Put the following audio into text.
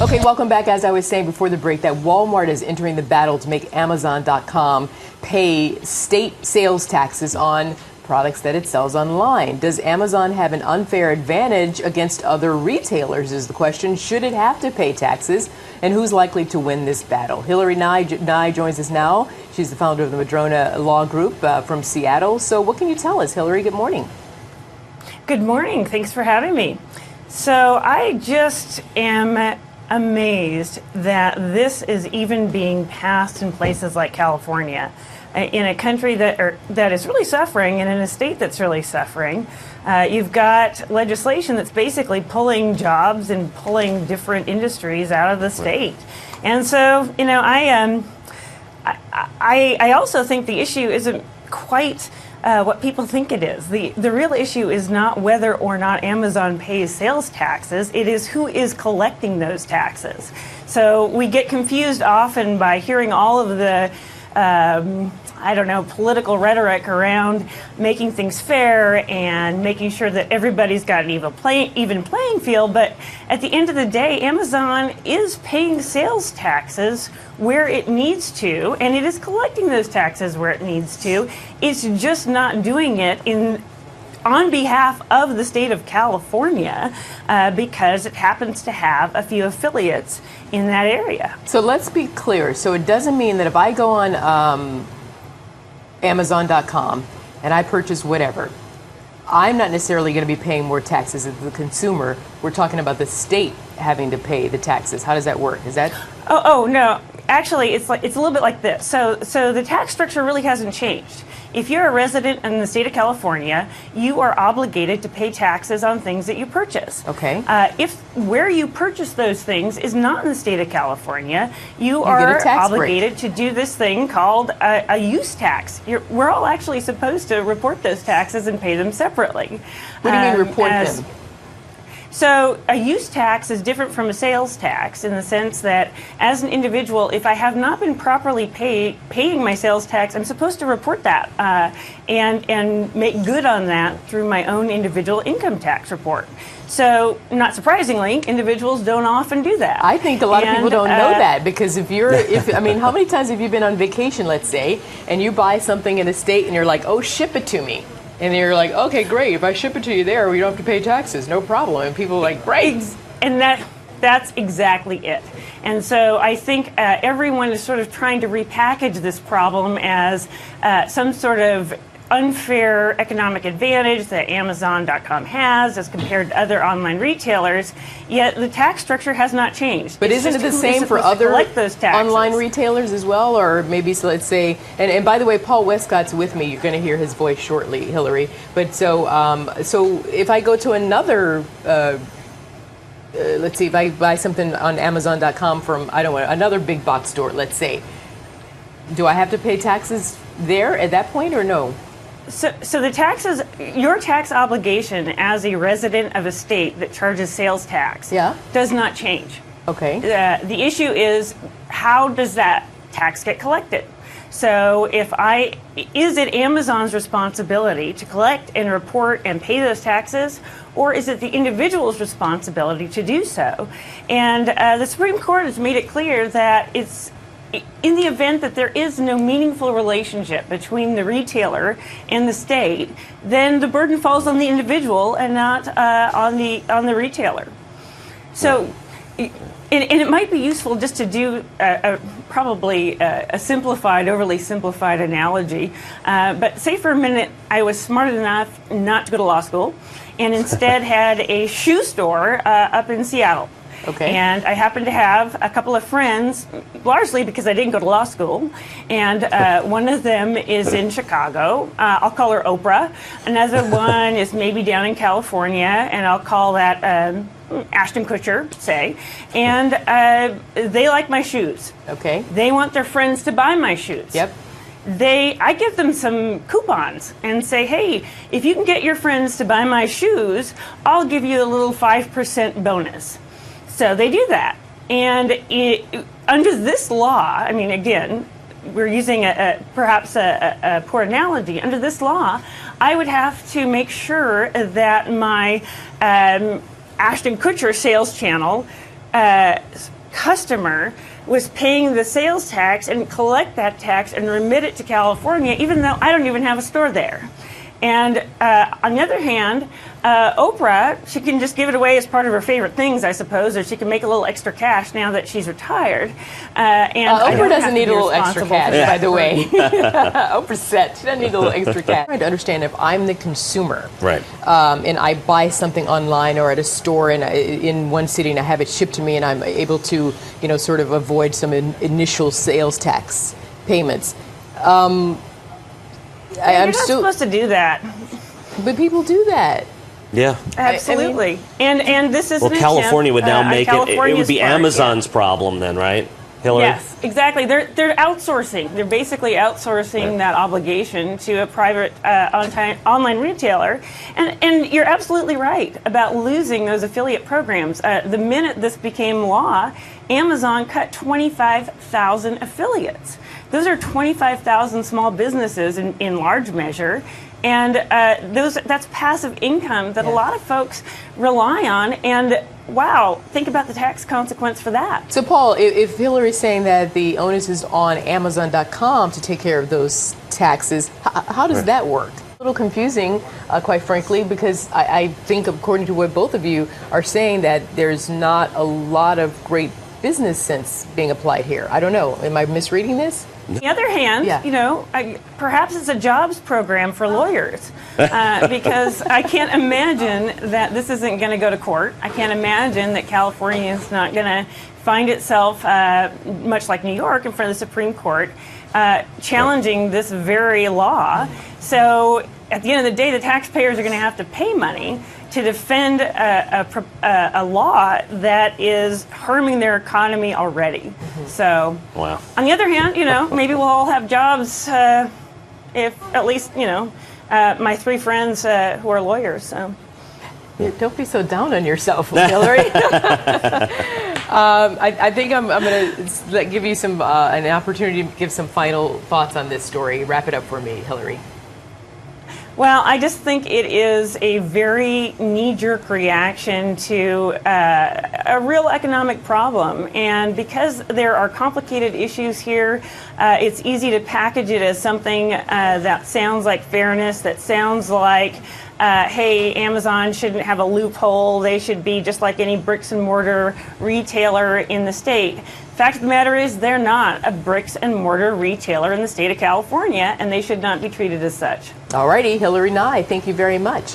Okay, welcome back. As I was saying before the break, that Walmart is entering the battle to make Amazon.com pay state sales taxes on products that it sells online. Does Amazon have an unfair advantage against other retailers is the question. Should it have to pay taxes? And who's likely to win this battle? Hillery Nye joins us now. She's the founder of the Madrona Law Group from Seattle. So what can you tell us, Hillery? Good morning. Good morning. Thanks for having me. So I just am amazed that this is even being passed in places like California, in a country that is really suffering and in a state that's really suffering. You've got legislation that's basically pulling jobs and pulling different industries out of the state. And so, you know, I also think the issue isn't quite what people think it is. The real issue is not whether or not Amazon pays sales taxes, it is who is collecting those taxes. So we get confused often by hearing all of the political rhetoric around making things fair and making sure that everybody's got an even playing field. But at the end of the day, Amazon is paying sales taxes where it needs to, and it is collecting those taxes where it needs to. It's just not doing it on behalf of the state of California because it happens to have a few affiliates in that area. So let's be clear. So it doesn't mean that if I go on Amazon.com and I purchase whatever, I'm not necessarily going to be paying more taxes as the consumer. We're talking about the state having to pay the taxes. How does that work? Is that? Oh no. Actually, it's a little bit like this. So the tax structure really hasn't changed. If you're a resident in the state of California, you are obligated to pay taxes on things that you purchase. Okay. If where you purchase those things is not in the state of California, you are obligated to do this thing called a use tax. We're all actually supposed to report those taxes and pay them separately. What do you mean report them? So a use tax is different from a sales tax in the sense that as an individual, if I have not been properly paying my sales tax, I'm supposed to report that and make good on that through my own individual income tax report. So not surprisingly, individuals don't often do that. I think a lot of people don't know that because I mean, how many times have you been on vacation, let's say, and you buy something in a state and you're like, oh, ship it to me. And you're like, okay, great. If I ship it to you there, we don't have to pay taxes. No problem. And people are like, great. And that's exactly it. And so I think everyone is sort of trying to repackage this problem as some sort of unfair economic advantage that Amazon.com has as compared to other online retailers, yet the tax structure has not changed. But isn't it the same for other online retailers as well? Or maybe, so let's say, and by the way, Paul Westcott's with me. You're going to hear his voice shortly, Hillery. But so if I go to another, let's see, if I buy something on Amazon.com from, I don't know, another big box store, let's say, do I have to pay taxes there at that point or no? So the taxes, your tax obligation as a resident of a state that charges sales tax does not change. Okay. The issue is, how does that tax get collected? So is it Amazon's responsibility to collect and report and pay those taxes, or is it the individual's responsibility to do so? And the Supreme Court has made it clear that it's in the event that there is no meaningful relationship between the retailer and the state, then the burden falls on the individual and not on the retailer. So, and it might be useful just to do probably a overly simplified analogy. But say for a minute I was smart enough not to go to law school and instead had a shoe store up in Seattle. Okay. And I happen to have a couple of friends, largely because I didn't go to law school, and one of them is in Chicago. I'll call her Oprah. Another one is maybe down in California, and I'll call that Ashton Kutcher, say. And they like my shoes. Okay. They want their friends to buy my shoes. Yep. I give them some coupons and say, hey, if you can get your friends to buy my shoes, I'll give you a little 5% bonus. So they do that. And under this law, I mean, again, we're using perhaps a poor analogy. Under this law, I would have to make sure that my Ashton Kutcher sales channel customer was paying the sales tax and collect that tax and remit it to California, even though I don't even have a store there. And on the other hand, Oprah, she can just give it away as part of her favorite things, I suppose, or she can make a little extra cash now that she's retired. And Oprah doesn't need a little extra cash, by the way. Oprah's set. She doesn't need a little extra cash. I'm trying to understand, if I'm the consumer, Right. And I buy something online or at a store in one city and I have it shipped to me and I'm able to, sort of avoid some initial sales tax payments. I'm still supposed to do that. But people do that. Yeah. Absolutely. And this is California would now make it would be part, Amazon's problem then, right, Hillary? Yes, exactly. They're outsourcing. They're basically outsourcing that obligation to a private online retailer. And you're absolutely right about losing those affiliate programs. The minute this became law, Amazon cut 25,000 affiliates. Those are 25,000 small businesses in large measure. And that's passive income that a lot of folks rely on. And wow, think about the tax consequence for that. So, Paul, if Hillary's saying that the onus is on Amazon.com to take care of those taxes, how does that work? A little confusing, quite frankly, because I think, according to what both of you are saying, that there's not a lot of great business sense being applied here. I don't know. Am I misreading this? On the other hand, perhaps it's a jobs program for lawyers, because I can't imagine that this isn't going to go to court. I can't imagine that California is not going to find itself, much like New York, in front of the Supreme Court, challenging this very law. So at the end of the day, the taxpayers are going to have to pay money to defend a law that is harming their economy already. Mm-hmm. So, wow. On the other hand, maybe we'll all have jobs if at least, my three friends who are lawyers. So. Yeah, don't be so down on yourself, Hillary. I think I'm going to give you an opportunity to give some final thoughts on this story. Wrap it up for me, Hillary. Well, I just think it is a very knee-jerk reaction to a real economic problem. And because there are complicated issues here, it's easy to package it as something that sounds like fairness, that sounds like, hey, Amazon shouldn't have a loophole. They should be just like any bricks and mortar retailer in the state. Fact of the matter is, they're not a bricks and mortar retailer in the state of California, and they should not be treated as such. All righty, Hillery Nye, thank you very much.